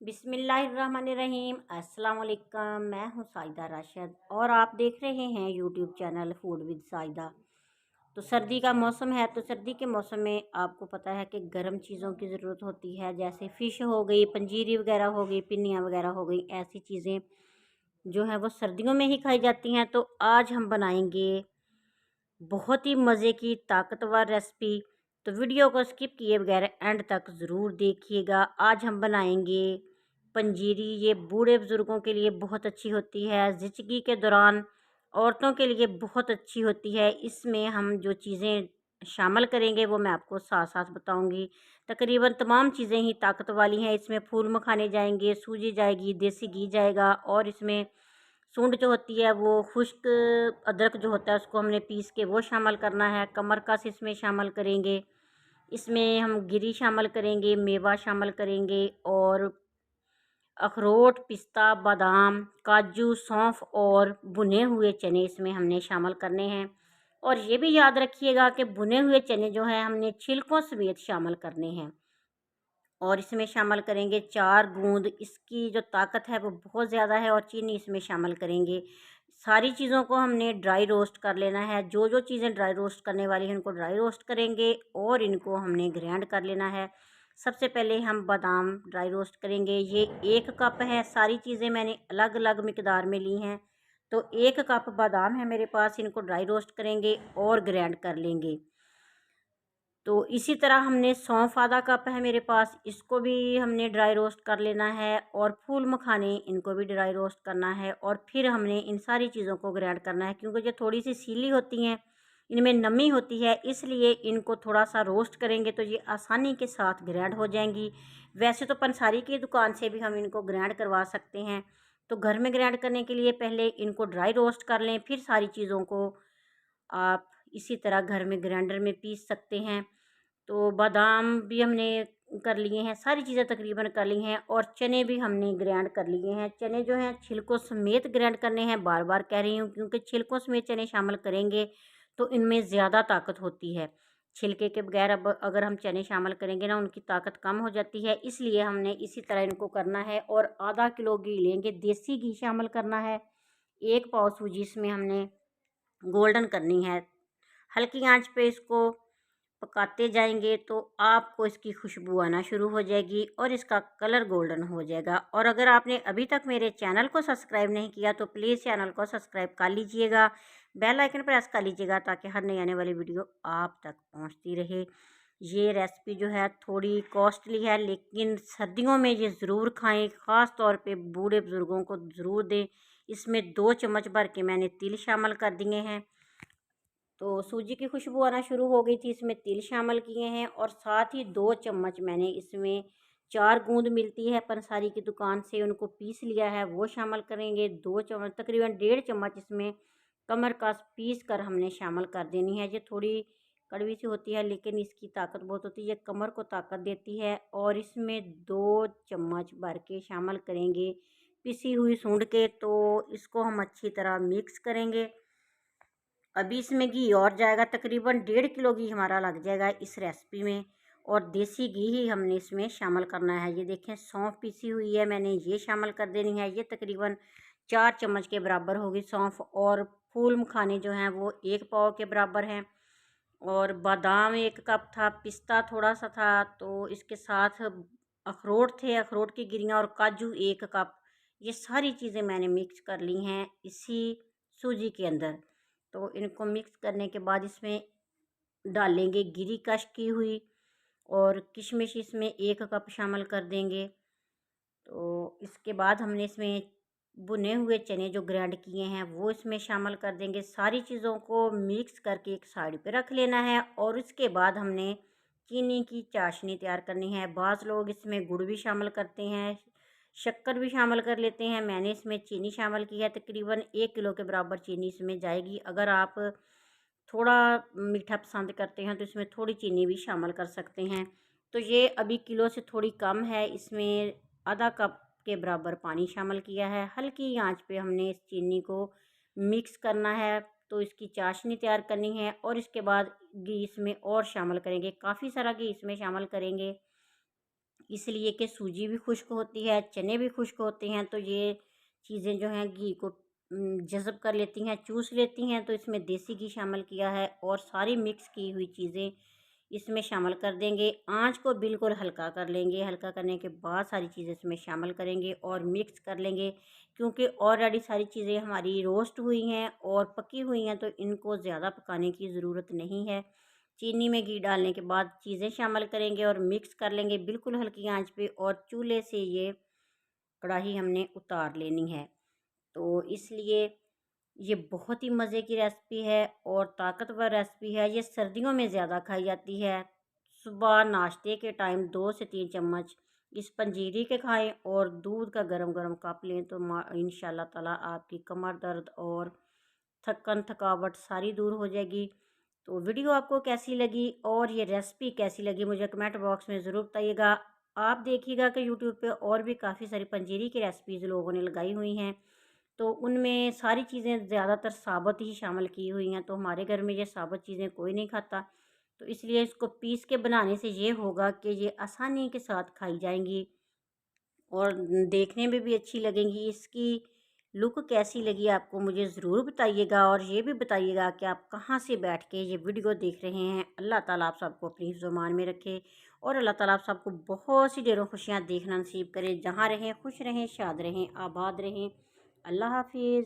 बिस्मिल्लाहिर्रहमानिर्रहीम। अस्सलाम वालेकुम। मैं हूँ साइदा राशिद और आप देख रहे हैं YouTube channel food with Saida. तो सर्दी का मौसम है, तो सर्दी के मौसम में आपको पता है कि गर्म चीज़ों की ज़रूरत होती है, जैसे फ़िश हो गई, पंजीरी वगैरह हो गई, पिन्नियाँ वगैरह हो गई। ऐसी चीज़ें जो हैं वो सर्दियों में ही खाई जाती हैं। तो आज हम बनाएंगे बहुत ही मज़े की ताकतवर रेसिपी। तो वीडियो को स्किप किए बगैर एंड तक ज़रूर देखिएगा। आज हम बनाएंगे पंजीरी। ये बूढ़े बुज़ुर्गों के लिए बहुत अच्छी होती है, ज़िंदगी के दौरान औरतों के लिए बहुत अच्छी होती है। इसमें हम जो चीज़ें शामिल करेंगे वो मैं आपको साथ साथ बताऊंगी। तकरीबन तमाम चीज़ें ही ताकत वाली हैं। इसमें फूल मखाने जाएंगे, सूजी जाएगी, देसी घी जाएगा और इसमें सूंड जो होती है वो खुश्क अदरक जो होता है उसको हमने पीस के वो शामिल करना है। कमरकस इसमें शामिल करेंगे। इसमें हम गिरी शामिल करेंगे, मेवा शामिल करेंगे और अखरोट, पिस्ता, बादाम, काजू, सौंफ और भुने हुए चने इसमें हमने शामिल करने हैं। और ये भी याद रखिएगा कि भुने हुए चने जो हैं हमने छिलकों समेत शामिल करने हैं। और इसमें शामिल करेंगे 4 बूंद। इसकी जो ताकत है वो बहुत ज़्यादा है। और चीनी इसमें शामिल करेंगे। सारी चीज़ों को हमने ड्राई रोस्ट कर लेना है। जो जो चीज़ें ड्राई रोस्ट करने वाली हैं उनको ड्राई रोस्ट करेंगे और इनको हमने ग्राइंड कर लेना है। सबसे पहले हम बादाम ड्राई रोस्ट करेंगे। ये 1 कप है। सारी चीज़ें मैंने अलग अलग मिकदार में ली हैं। तो 1 कप बादाम है मेरे पास। इनको ड्राई रोस्ट करेंगे और ग्राइंड कर लेंगे। तो इसी तरह हमने सौंफ आधा कप है मेरे पास, इसको भी हमने ड्राई रोस्ट कर लेना है। और फूल मखाने इनको भी ड्राई रोस्ट करना है। और फिर हमने इन सारी चीज़ों को ग्राइंड करना है, क्योंकि ये थोड़ी सी सीली होती हैं, इनमें नमी होती है, इसलिए इनको थोड़ा सा रोस्ट करेंगे तो ये आसानी के साथ ग्राइंड हो जाएंगी। वैसे तो पंसारी की दुकान से भी हम इनको ग्राइंड करवा सकते हैं। तो घर में ग्राइंड करने के लिए पहले इनको ड्राई रोस्ट कर लें, फिर सारी चीज़ों को आप इसी तरह घर में ग्राइंडर में पीस सकते हैं। तो बादाम भी हमने कर लिए हैं, सारी चीज़ें तकरीबन कर ली हैं। और चने भी हमने ग्राइंड कर लिए हैं। चने जो हैं छिलकों समेत ग्राइंड करने हैं, बार बार कह रही हूँ, क्योंकि छिलकों समेत चने शामिल करेंगे तो इनमें ज़्यादा ताकत होती है। छिलके के बगैर अब अगर हम चने शामिल करेंगे ना, उनकी ताकत कम हो जाती है, इसलिए हमने इसी तरह इनको करना है। और आधा किलो घी लेंगे, देसी घी शामिल करना है। 1 पाव सूजी इसमें हमने गोल्डन करनी है। हल्की आंच पे इसको पकाते जाएंगे तो आपको इसकी खुशबू आना शुरू हो जाएगी और इसका कलर गोल्डन हो जाएगा। और अगर आपने अभी तक मेरे चैनल को सब्सक्राइब नहीं किया तो प्लीज़ चैनल को सब्सक्राइब कर लीजिएगा, बेल आइकन प्रेस कर लीजिएगा, ताकि हर नई आने वाली वीडियो आप तक पहुंचती रहे। ये रेसिपी जो है थोड़ी कॉस्टली है, लेकिन सर्दियों में ये ज़रूर खाएं, ख़ास तौर पे बूढ़े बुज़ुर्गों को ज़रूर दें। इसमें 2 चम्मच भर के मैंने तिल शामिल कर दिए हैं। तो सूजी की खुशबू आना शुरू हो गई थी, इसमें तिल शामिल किए हैं। और साथ ही 2 चम्मच मैंने इसमें 4 गूंद मिलती है पंसारी की दुकान से, उनको पीस लिया है, वो शामिल करेंगे। 2 चम्मच तकरीबन 1.5 चम्मच इसमें कमर का पीस कर हमने शामिल कर देनी है। ये थोड़ी कड़वी सी होती है, लेकिन इसकी ताकत बहुत होती है, ये कमर को ताकत देती है। और इसमें 2 चम्मच भर के शामिल करेंगे पिसी हुई सूंड के। तो इसको हम अच्छी तरह मिक्स करेंगे। अभी इसमें घी और जाएगा, तकरीबन 1.5 किलो घी हमारा लग जाएगा इस रेसिपी में। और देसी घी ही हमने इसमें शामिल करना है। ये देखें, सौंफ पीसी हुई है मैंने, ये शामिल कर देनी है। ये तकरीबन 4 चम्मच के बराबर होगी सौंफ। और फूल मखाने जो हैं वो 1 पाव के बराबर हैं। और बादाम 1 कप था, पिस्ता थोड़ा सा था, तो इसके साथ अखरोट थे, अखरोट की गिरियाँ, और काजू 1 कप। ये सारी चीज़ें मैंने मिक्स कर ली हैं इसी सूजी के अंदर। तो इनको मिक्स करने के बाद इसमें डालेंगे गिरी कश की हुई, और किशमिश इसमें 1 कप शामिल कर देंगे। तो इसके बाद हमने इसमें भुने हुए चने जो ग्राइंड किए हैं वो इसमें शामिल कर देंगे। सारी चीज़ों को मिक्स करके एक साइड पे रख लेना है। और उसके बाद हमने चीनी की चाशनी तैयार करनी है। बाज़ लोग इसमें गुड़ भी शामिल करते हैं, शक्कर भी शामिल कर लेते हैं। मैंने इसमें चीनी शामिल की है, तकरीबन 1 किलो के बराबर चीनी इसमें जाएगी। अगर आप थोड़ा मीठा पसंद करते हैं तो इसमें थोड़ी चीनी भी शामिल कर सकते हैं। तो ये अभी किलो से थोड़ी कम है, इसमें आधा कप के बराबर पानी शामिल किया है। हल्की आंच पे हमने इस चीनी को मिक्स करना है। तो इसकी चाशनी तैयार करनी है। और इसके बाद घी इसमें और शामिल करेंगे, काफ़ी सारा घी इसमें शामिल करेंगे। इसलिए कि सूजी भी खुश्क होती है, चने भी खुश्क होते हैं, तो ये चीज़ें जो हैं घी को जज़ब कर लेती हैं, चूस लेती हैं। तो इसमें देसी घी शामिल किया है और सारी मिक्स की हुई चीज़ें इसमें शामिल कर देंगे। आँच को बिल्कुल हल्का कर लेंगे। हल्का करने के बाद सारी चीज़ें इसमें शामिल करेंगे और मिक्स कर लेंगे, क्योंकि ऑलरेडी सारी चीज़ें हमारी रोस्ट हुई हैं और पकी हुई हैं, तो इनको ज़्यादा पकाने की ज़रूरत नहीं है। चीनी में घी डालने के बाद चीज़ें शामिल करेंगे और मिक्स कर लेंगे बिल्कुल हल्की आंच पे, और चूल्हे से ये कढ़ाई हमने उतार लेनी है। तो इसलिए ये बहुत ही मज़े की रेसिपी है और ताकतवर रेसिपी है। ये सर्दियों में ज़्यादा खाई जाती है। सुबह नाश्ते के टाइम 2 से 3 चम्मच इस पंजीरी के खाएं और दूध का गरम गरम कप लें, तो इंशाल्लाह ताला आपकी कमर दर्द और थकन थकावट सारी दूर हो जाएगी। तो वीडियो आपको कैसी लगी और ये रेसिपी कैसी लगी मुझे कमेंट बॉक्स में ज़रूर बताइएगा। आप देखिएगा कि यूट्यूब पे और भी काफ़ी सारी पंजीरी की रेसिपीज़ लोगों ने लगाई हुई हैं, तो उनमें सारी चीज़ें ज़्यादातर साबुत ही शामिल की हुई हैं। तो हमारे घर में ये साबुत चीज़ें कोई नहीं खाता, तो इसलिए इसको पीस के बनाने से ये होगा कि ये आसानी के साथ खाई जाएंगी और देखने में भी अच्छी लगेंगी। इसकी लुक कैसी लगी आपको मुझे ज़रूर बताइएगा, और ये भी बताइएगा कि आप कहाँ से बैठ के ये वीडियो देख रहे हैं। अल्लाह ताला आप सबको अपनी ज़ुबान में रखे और अल्लाह ताला आप सबको बहुत सी ढेरों खुशियाँ देखना नसीब करे। जहाँ रहें खुश रहें, शाद रहें, आबाद रहें। अल्लाह हाफिज़।